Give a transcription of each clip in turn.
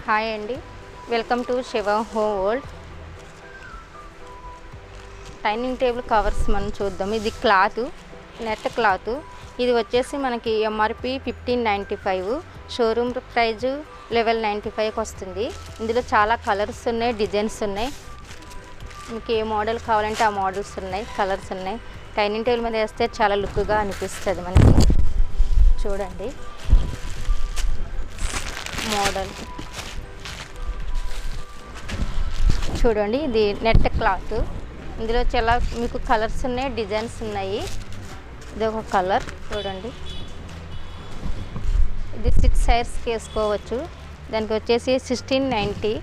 Hi అండి, welcome to Shiva home world. Dining table covers మనం చూద్దాం. ఇది క్లాత్, నెట్ క్లాత్. ఇది వచ్చేసి మనకి ఎంఆర్పి 1595, షోరూమ్ ప్రైజ్ 1195 వస్తుంది. ఇందులో చాలా కలర్స్ ఉన్నాయి, డిజైన్స్ ఉన్నాయి. మీకు ఏ మోడల్ కావాలంటే ఆ మోడల్స్ ఉన్నాయి, కలర్స్ ఉన్నాయి. డైనింగ్ టేబుల్ మీద వేస్తే చాలా లుక్గా అనిపిస్తుంది మనకి. చూడండి మోడల్, చూడండి ఇది నెట్ క్లాత్. ఇందులో చాలా మీకు కలర్స్ ఉన్నాయి, డిజైన్స్ ఉన్నాయి. ఇది ఒక కలర్ చూడండి. ఇది 6 సైజ్కి వేసుకోవచ్చు. దానికి వచ్చేసి 1690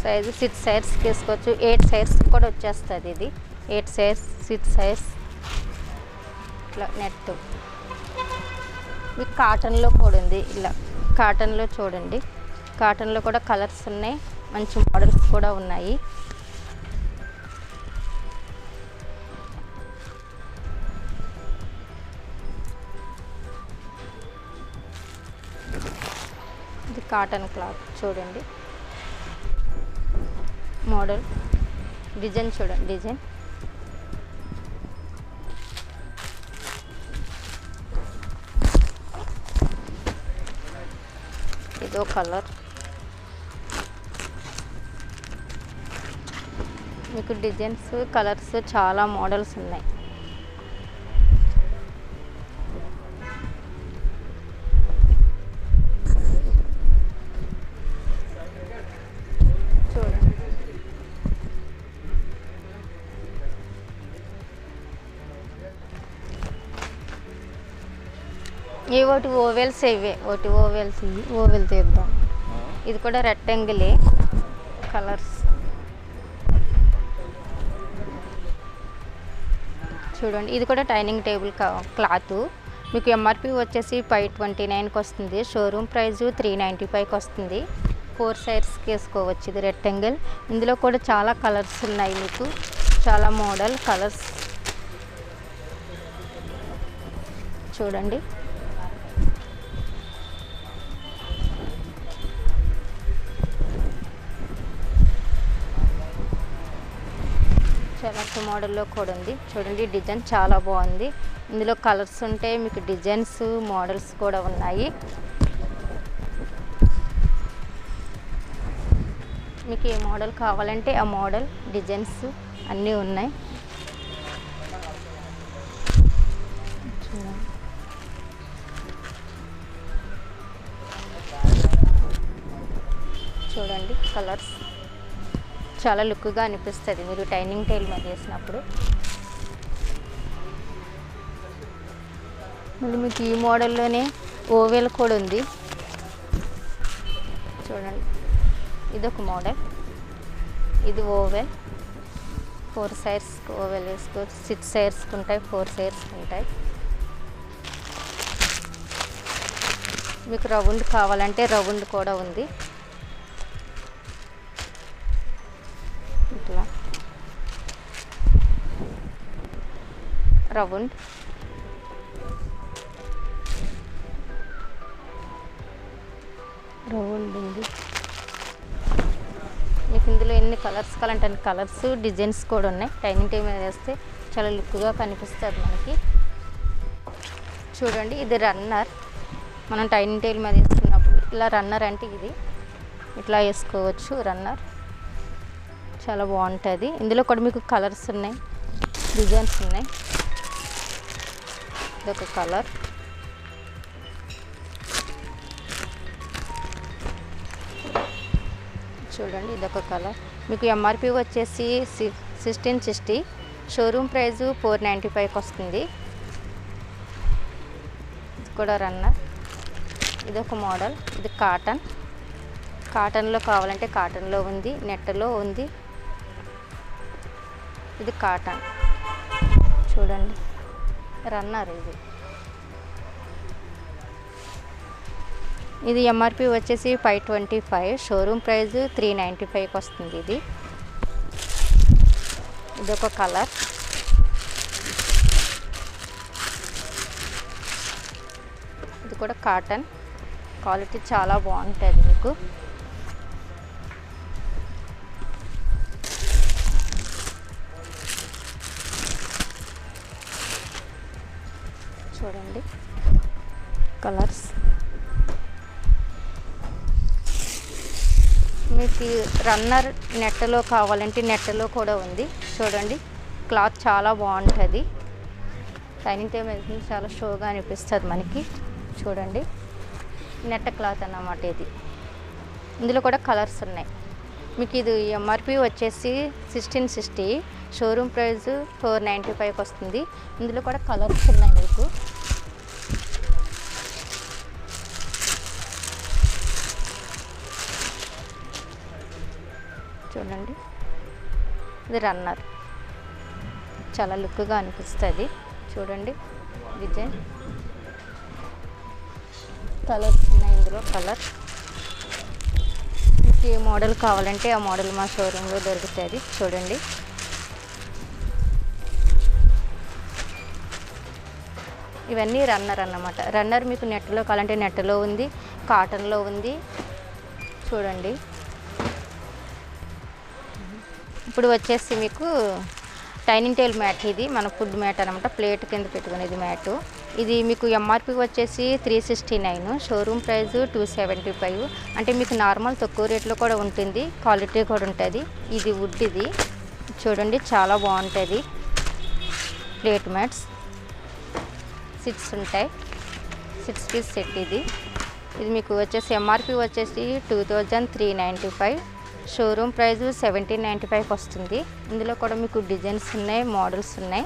సైజు. 6 సైజ్కి వేసుకోవచ్చు. 8 సైజ్ కూడా వచ్చేస్తుంది. ఇది 8 సైజ్, 6 సైజ్ ఇట్లా నెట్. మీకు కాటన్లో కూడా ఉంది. ఇలా కాటన్లో చూడండి, కాటన్లో కూడా కలర్స్ ఉన్నాయి, మంచి మోడల్స్ కూడా ఉన్నాయి. ఇది కాటన్ క్లాత్ చూడండి. మోడల్ డిజైన్ చూడండి, డిజైన్ ఇదో కలర్. మీకు డిజైన్స్, కలర్స్, చాలా మోడల్స్ ఉన్నాయి. చూడండి ఏ ఒకటి ఓవెల్స్, ఇవే ఒకటి ఓవెల్స్. ఓవెల్ తీద్దాం. ఇది కూడా రెక్టాంగిలే కలర్స్. చూడండి ఇది కూడా డైనింగ్ టేబుల్ క్లాత్. మీకు ఎంఆర్పి వచ్చేసి 529కి వస్తుంది. షోరూమ్ ప్రైస్ 395కి వస్తుంది. 4 సైడ్స్కి వేసుకోవచ్చు. ఇది రెక్టాంగిల్. ఇందులో కూడా చాలా కలర్స్ ఉన్నాయి, మీకు చాలా మోడల్ కలర్స్ చూడండి. చాలా మోడల్లో కూడా ఉంది. చూడండి డిజైన్ చాలా బాగుంది. ఇందులో కలర్స్ ఉంటాయి, మీకు డిజైన్స్, మోడల్స్ కూడా ఉన్నాయి. మీకు ఏ మోడల్ కావాలంటే ఆ మోడల్, డిజైన్స్ అన్నీ ఉన్నాయి. చూడండి కలర్స్ చాలా లుక్గా అనిపిస్తుంది మీరు డైనింగ్ టేబుల్ మీద వేసినప్పుడు. మళ్ళీ మీకు ఈ మోడల్లోనే ఓవెల్ కూడా ఉంది చూడండి. ఇదొక మోడల్. ఇది ఓవెల్. 4 సైడ్స్ ఓవెల్ వేసుకోవచ్చు. 6 సైడ్స్కి ఉంటాయి, 4 సైడ్స్కి ఉంటాయి. మీకు రౌండ్ కావాలంటే రౌండ్ కూడా ఉంది. ఇట్లా రౌండ్. రౌండ్ ఉంది. మీకు ఇందులో ఎన్ని కలర్స్ కావాలంటే అన్ని కలర్స్, డిజైన్స్ కూడా ఉన్నాయి. డైనింగ్ టేబుల్ మీద వేస్తే చాలా లుక్గా కనిపిస్తుంది మనకి. చూడండి ఇది రన్నర్. మనం డైనింగ్ టేబుల్ మీద వేసుకున్నప్పుడు ఇలా రన్నర్ అంటే ఇది ఇట్లా వేసుకోవచ్చు. రన్నర్ చాలా బాగుంటుంది. ఇందులో కూడా మీకు కలర్స్ ఉన్నాయి, డిజైన్స్ ఉన్నాయి. ఇదొక కలర్. చూడండి ఇదొక కలర్. మీకు ఎంఆర్పి వచ్చేసి 1660, షోరూమ్ ప్రైస్ 495కి వస్తుంది. ఇది కూడా రన్నర్. ఇదొక మోడల్. ఇది కాటన్. కాటన్లో కావాలంటే కాటన్లో ఉంది, నెట్లో ఉంది. ఇది కాటన్ చూడండి, రన్నర్. ఇది ఎంఆర్పి వచ్చేసి 525, షోరూమ్ ప్రైస్ 395కి వస్తుంది. ఇదొక కలర్. ఇది కూడా కాటన్. క్వాలిటీ చాలా బాగుంటుంది మీకు. చూడండి కలర్స్. మీకు రన్నర్ నెట్టలో కావాలంటే నెట్టలో కూడా ఉంది. చూడండి క్లాత్ చాలా బాగుంటుంది. డైనింగ్ టేబుల్ చాలా షోగా అనిపిస్తుంది మనకి. చూడండి నెట్ట క్లాత్ అన్నమాట ఇది. ఇందులో కూడా కలర్స్ ఉన్నాయి. మీకు ఇది ఎంఆర్పి వచ్చేసి 1660, షోరూమ్ ప్రైస్ 495 వస్తుంది. ఇందులో కూడా కలర్స్ ఉన్నాయి మీకు. చూడండి ఇది రన్నర్, చాలా లుక్గా అనిపిస్తుంది. చూడండి డిజైన్, కలర్స్ ఉన్నాయి ఇందులో. కలర్ మీకు ఏ మోడల్ కావాలంటే ఆ మోడల్ మా షోరూంలో దొరుకుతుంది. చూడండి ఇవన్నీ రన్నర్ అన్నమాట. రన్నర్ మీకు నెట్లో కావాలంటే నెట్లో ఉంది, కాటన్లో ఉంది. చూడండి ఇప్పుడు వచ్చేసి మీకు డైనింగ్ టేబుల్ మ్యాట్. ఇది మన ఫుడ్ మ్యాట్ అనమాట, ప్లేట్ కింద పెట్టుకునేది మ్యాటు. ఇది మీకు ఎంఆర్పి వచ్చేసి 369, షోరూమ్ ప్రైస్ 275. అంటే మీకు నార్మల్ తక్కువ రేట్లో కూడా ఉంటుంది, క్వాలిటీ కూడా ఉంటుంది. ఇది వుడ్. ఇది చూడండి చాలా బాగుంటుంది. ప్లేట్ మ్యాట్స్ 6 ఉంటాయి, 6 పీస్ సెట్. ఇది మీకు వచ్చేసి ఎంఆర్పి వచ్చేసి 2395, షోరూమ్ ప్రైస్ 1795 వస్తుంది. ఇందులో కూడా మీకు డిజైన్స్ ఉన్నాయి, మోడల్స్ ఉన్నాయి.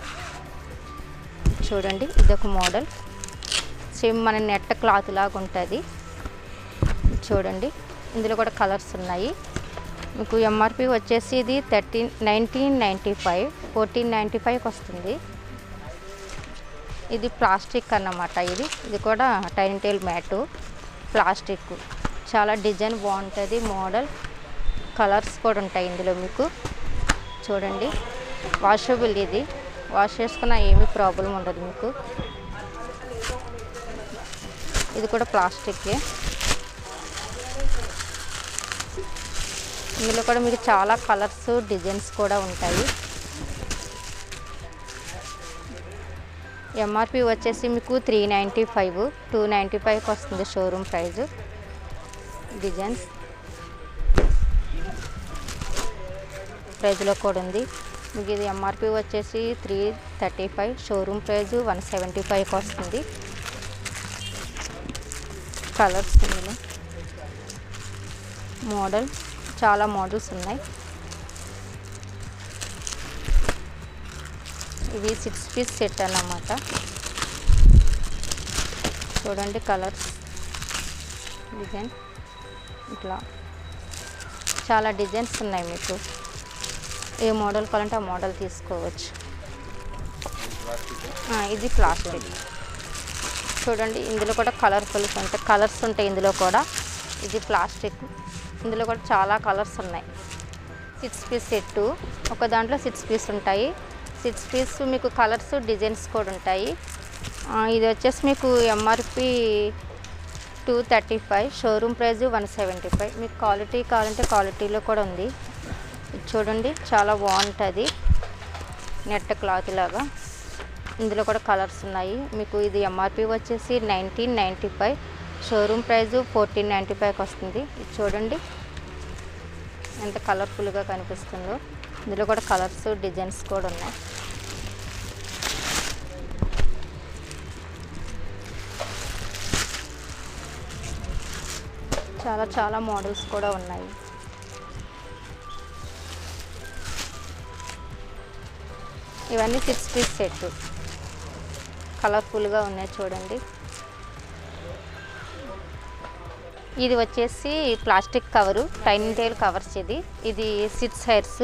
చూడండి ఇదొక మోడల్, సేమ్ మన నెట్ క్లాత్ లాగా ఉంటుంది. చూడండి ఇందులో కూడా కలర్స్ ఉన్నాయి. మీకు ఎంఆర్పి వచ్చేసి ఇది 1995, 1495 వస్తుంది. ఇది ప్లాస్టిక్ అన్నమాట. ఇది కూడా డైనింగ్ టేబుల్ మ్యాటు, ప్లాస్టిక్. చాలా డిజైన్ బాగుంటుంది, మోడల్. కలర్స్ కూడా ఉంటాయి ఇందులో మీకు. చూడండి వాషబుల్. ఇది వాష్ చేసుకున్న ఏమీ ప్రాబ్లం ఉండదు మీకు. ఇది కూడా ప్లాస్టిక్కే. ఇందులో కూడా మీకు చాలా కలర్స్, డిజైన్స్ కూడా ఉంటాయి. ఎంఆర్పి వచ్చేసి మీకు 395, 295 వస్తుంది షోరూమ్ ప్రైస్. డిజైన్స్ ప్రైజ్లో కూడా ఉంది మీకు. ఇది ఎంఆర్పి వచ్చేసి 335, షోరూమ్ ప్రైస్ 175 వస్తుంది. కలర్స్ ఇందులో మోడల్, చాలా మోడల్స్ ఉన్నాయి. ఇవి 6 పీస్ సెట్ అన్నమాట. చూడండి కలర్స్, డిజైన్ ఇట్లా చాలా డిజైన్స్ ఉన్నాయి మీకు. ఏ మోడల్ కావాలంటే ఆ మోడల్ తీసుకోవచ్చు. ఇది ప్లాస్టిక్. చూడండి ఇందులో కూడా కలర్ఫుల్స్ ఉంటాయి, కలర్స్ ఉంటాయి ఇందులో కూడా. ఇది ప్లాస్టిక్. ఇందులో కూడా చాలా కలర్స్ ఉన్నాయి. 6 పీస్ సెట్టు, ఒక దాంట్లో 6 పీస్ ఉంటాయి. 6 పీస్ మీకు కలర్స్, డిజైన్స్ కూడా ఉంటాయి. ఇది వచ్చేసి మీకు ఎంఆర్పి 235, షోరూమ్ ప్రైస్ 175. మీకు క్వాలిటీ కావాలంటే క్వాలిటీలో కూడా ఉంది. చూడండి చాలా బాగుంటుంది, నెట్ క్లాత్ లాగా. ఇందులో కూడా కలర్స్ ఉన్నాయి మీకు. ఇది ఎంఆర్పి వచ్చేసి 1995, షోరూమ్ ప్రైస్ 1495 వస్తుంది. ఇది చూడండి ఎంత కలర్ఫుల్గా కనిపిస్తుందో. ఇందులో కూడా కలర్స్, డిజైన్స్ కూడా ఉన్నాయి. చాలా చాలా మోడల్స్ కూడా ఉన్నాయి. ఇవన్నీ 6 పీస్ సెట్, కలర్ఫుల్గా ఉన్నాయి చూడండి. ఇది వచ్చేసి plastic cover, dining table covers. ఇది 6 హెయిర్స్.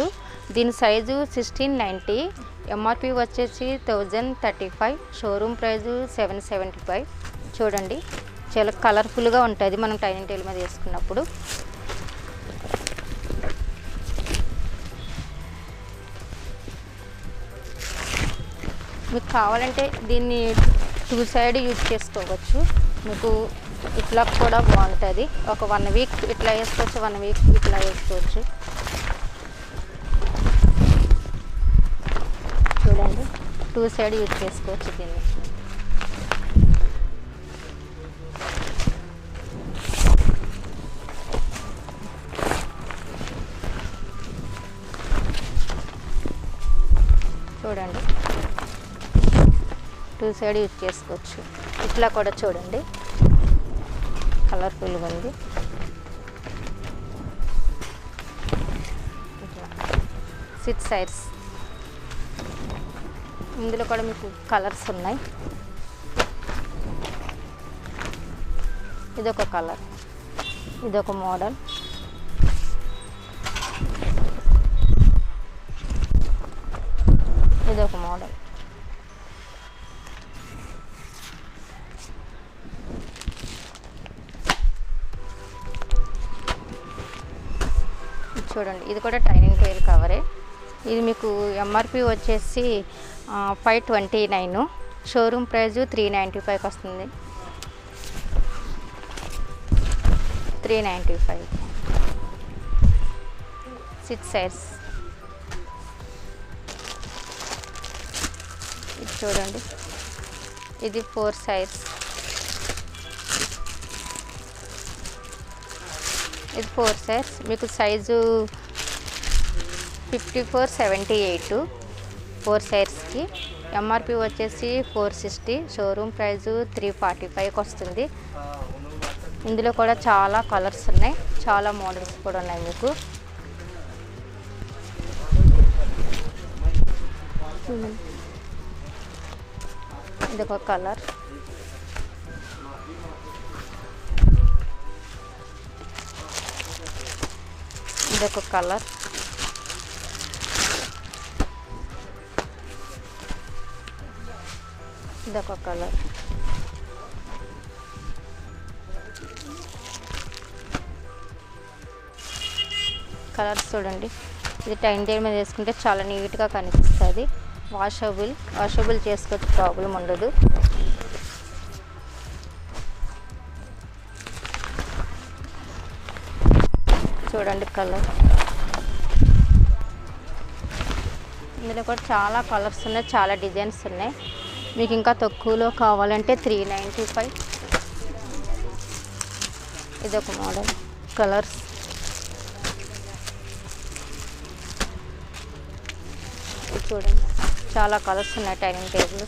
దీని సైజు 1690, ఎంఆర్పి వచ్చేసి 1035, షోరూమ్ ప్రైజు 775. చూడండి చాలా కలర్ఫుల్గా ఉంటుంది మనం డైనింగ్ టేబుల్ మీద వేసుకున్నప్పుడు. మీకు కావాలంటే దీన్ని 2 సైడ్ యూజ్ చేసుకోవచ్చు. మీకు ఇట్లా కూడా బాగుంటుంది. ఒక 1 వీక్ ఇట్లా వేసుకోవచ్చు, 1 వీక్ ఇట్లా వేసుకోవచ్చు. చూడండి 2 సైడ్ యూజ్ చేసుకోవచ్చు దీన్ని. చూడండి 2 సైడ్ యూజ్ చేసుకోవచ్చు. ఇట్లా కూడా చూడండి కలర్ఫుల్గా ఉంది. ఇట్లా 6 సైడ్స్. ఇందులో కూడా మీకు కలర్స్ ఉన్నాయి. ఇదొక కలర్, ఇదొక మోడల్. ఇదొక మోడల్. చూడండి ఇది కూడా టైనింగ్ టైల్ కవరే. ఇది మీకు ఎంఆర్పి వచ్చేసి 529, షోరూమ్ ప్రైస్ 395 వస్తుంది. 395. 6 సైడ్స్. ఇది చూడండి ఇది 4 సైడ్స్. ఇది 4 సైడ్స్. మీకు సైజు 5478 4 సైడ్స్కి. ఎంఆర్పి వచ్చేసి 460, షోరూమ్ ప్రైజు 345కి వస్తుంది. ఇందులో కూడా చాలా కలర్స్ ఉన్నాయి, చాలా మోడల్స్ కూడా ఉన్నాయి మీకు. ఇదొక కలర్. ఇదొక కలర్. ఇదొక కలర్. కలర్స్ చూడండి. ఇది టైం టైం మీద వేసుకుంటే చాలా నీట్గా కనిపిస్తుంది. వాషబుల్ చేసుకోవచ్చు, ప్రాబ్లం ఉండదు. చూడండి కలర్. ఇందులో కూడా చాలా కలర్స్ ఉన్నాయి, చాలా డిజైన్స్ ఉన్నాయి. మీకు ఇంకా తక్కువలో కావాలంటే 395. ఇదొక మోడల్. కలర్స్ చూడండి చాలా కలర్స్ ఉన్నాయి డైనింగ్ టేబుల్.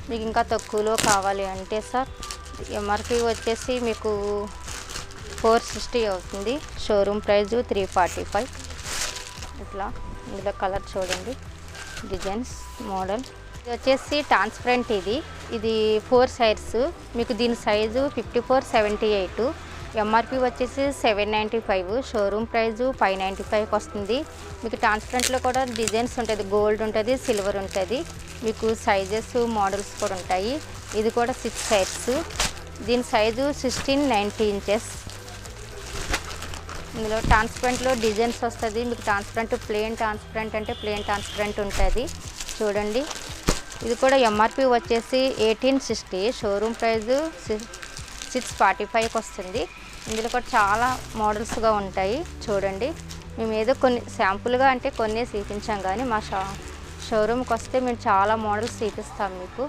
మీకు ఇంకా తక్కువలో కావాలి అంటే సార్ ఎంఆర్పి వచ్చేసి మీకు 460 అవుతుంది, షోరూమ్ ప్రైజు 345. ఇట్లా ఇందులో కలర్ చూడండి, డిజైన్స్, మోడల్. ఇది వచ్చేసి ట్రాన్స్పరెంట్. ఇది 4 సైడ్స్. మీకు దీని సైజు 5478, ఎంఆర్పి వచ్చేసి 795, షోరూమ్ ప్రైజు 595కి వస్తుంది. మీకు ట్రాన్స్పరెంట్లో కూడా డిజైన్స్ ఉంటుంది, గోల్డ్ ఉంటుంది, సిల్వర్ ఉంటుంది. మీకు సైజెస్, మోడల్స్ కూడా ఉంటాయి. ఇది కూడా 6 సైడ్స్. దీని సైజు 1690 ఇంచెస్. ఇందులో ట్రాన్స్పరెంట్లో డిజైన్స్ వస్తుంది. మీకు ట్రాన్స్పరెంట్, ప్లెయిన్ ట్రాన్స్పరెంట్ అంటే ప్లెయిన్ ట్రాన్స్పరెంట్ ఉంటుంది. చూడండి ఇది కూడా ఎంఆర్పి వచ్చేసి 1860, షోరూమ్ ప్రైజు 645కి వస్తుంది. ఇందులో కూడా చాలా మోడల్స్గా ఉంటాయి. చూడండి మేము ఏదో కొన్ని శాంపుల్గా అంటే కొన్ని చూపించాం, కానీ మా షోరూమ్కి వస్తే మేము చాలా మోడల్స్ చూపిస్తాం మీకు.